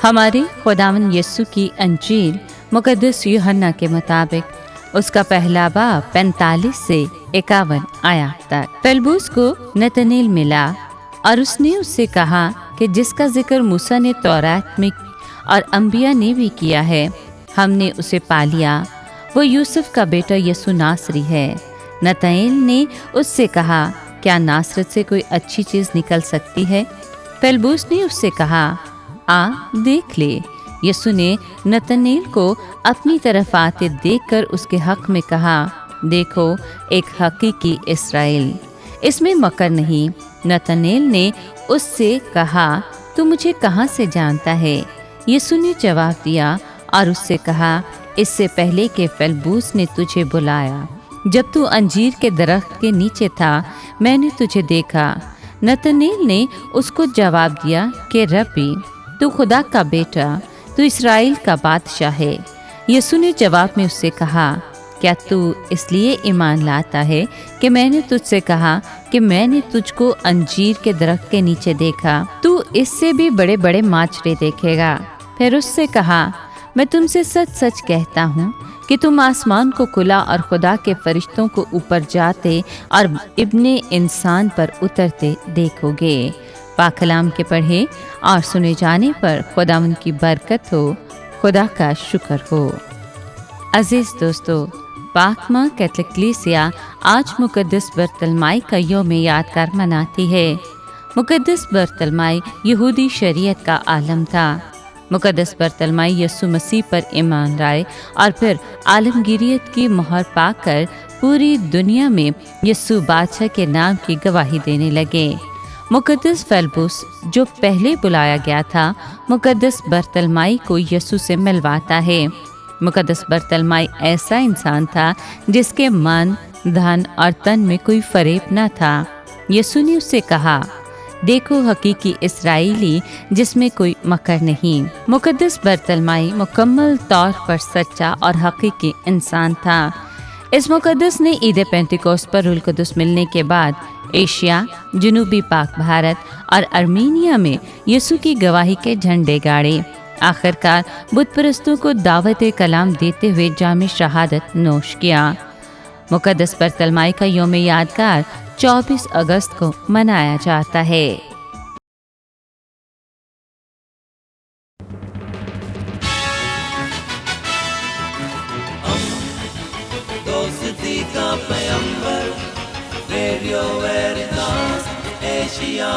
हमारे खुदावन यीशु की अंजील मुकद्दस यूहन्ना के मुताबिक उसका पहला बाब 45 से 51 आयत तक। फिलिप्पुस को नतनेल मिला और उसने उससे कहा कि जिसका जिक्र मूसा ने तौरात में और अंबिया ने भी किया है, हमने उसे पा लिया। वो यूसुफ का बेटा यीशु नासरी है। नतनेल ने उससे कहा, क्या नासरत से कोई अच्छी चीज़ निकल सकती है? फिलिप्पुस ने उससे कहा, आ देख ले। यीशु ने नतनेल को अपनी तरफ आते देखकर उसके हक में कहा, देखो एक हकीकी इस्राएल, इसमें मकर नहीं। नतनेल ने उससे कहा, तू मुझे कहाँ से जानता है? यीशु ने जवाब दिया और उससे कहा, इससे पहले कि फिलिप्पुस ने तुझे बुलाया, जब तू अंजीर के दरख्त के नीचे था, मैंने तुझे देखा। नतनेल ने उसको जवाब दिया कि रब्बी, तू खुदा का बेटा, तू इस्राएल का बादशाह है। यीशु ने जवाब में उससे कहा, क्या तू इसलिए ईमान लाता है कि मैंने तुझसे कहा कि मैंने तुझको अंजीर के दरख्त के नीचे देखा? तू इससे भी बड़े बड़े माचरे देखेगा। फिर उससे कहा, मैं तुमसे सच सच कहता हूँ कि तुम आसमान को खुला और खुदा के फरिश्तों को ऊपर जाते और इब्ने इंसान पर उतरते देखोगे। पाक कलाम के पढ़े और सुने जाने पर खुदावंद की बरकत हो, खुदा का शुक्र हो। अजीज दोस्तों, पाक माँ कैथोलिक कलीसिया आज मुकद्दस बरतलमाई का यौम यादगार मनाती है। मुकद्दस बरतलमाई यहूदी शरीयत का आलम था। मुकद्दस बरतलमाई यीशु मसीह पर ईमान लाए और फिर आलमगीरियत की मोहर पाकर पूरी दुनिया में यीशु बादशाह के नाम की गवाही देने लगे। मुकद्दस फिलिप्पुस जो पहले बुलाया गया था, मुकद्दस बरतलमाई को यीशु से मिलवाता है। मुकद्दस बरतलमाई ऐसा इंसान था जिसके मन, धन और तन में कोई फरेब न था। यीशु ने उससे कहा, देखो हकीकी इस्राएली जिसमें कोई मकर नहीं। मुकद्दस बरतलमाई मुकम्मल तौर पर सच्चा और हकीकी इंसान था। इस मुकद्दस ने ईद पेंटिकोस्ट पर रूहुल कुद्दुस मिलने के बाद एशिया, जनूबी पाक भारत और अर्मीनिया में यीशु की गवाही के झंडे गाड़े। आखिरकार बुत परस्तों को दावत कलाम देते हुए जाम शहादत नोश किया। मुकद्दस बरतलमाई का यौम यादगार 24 अगस्त को मनाया जाता है। दोस्ती का पैगंबर, रेडियो वेरितास एशिया।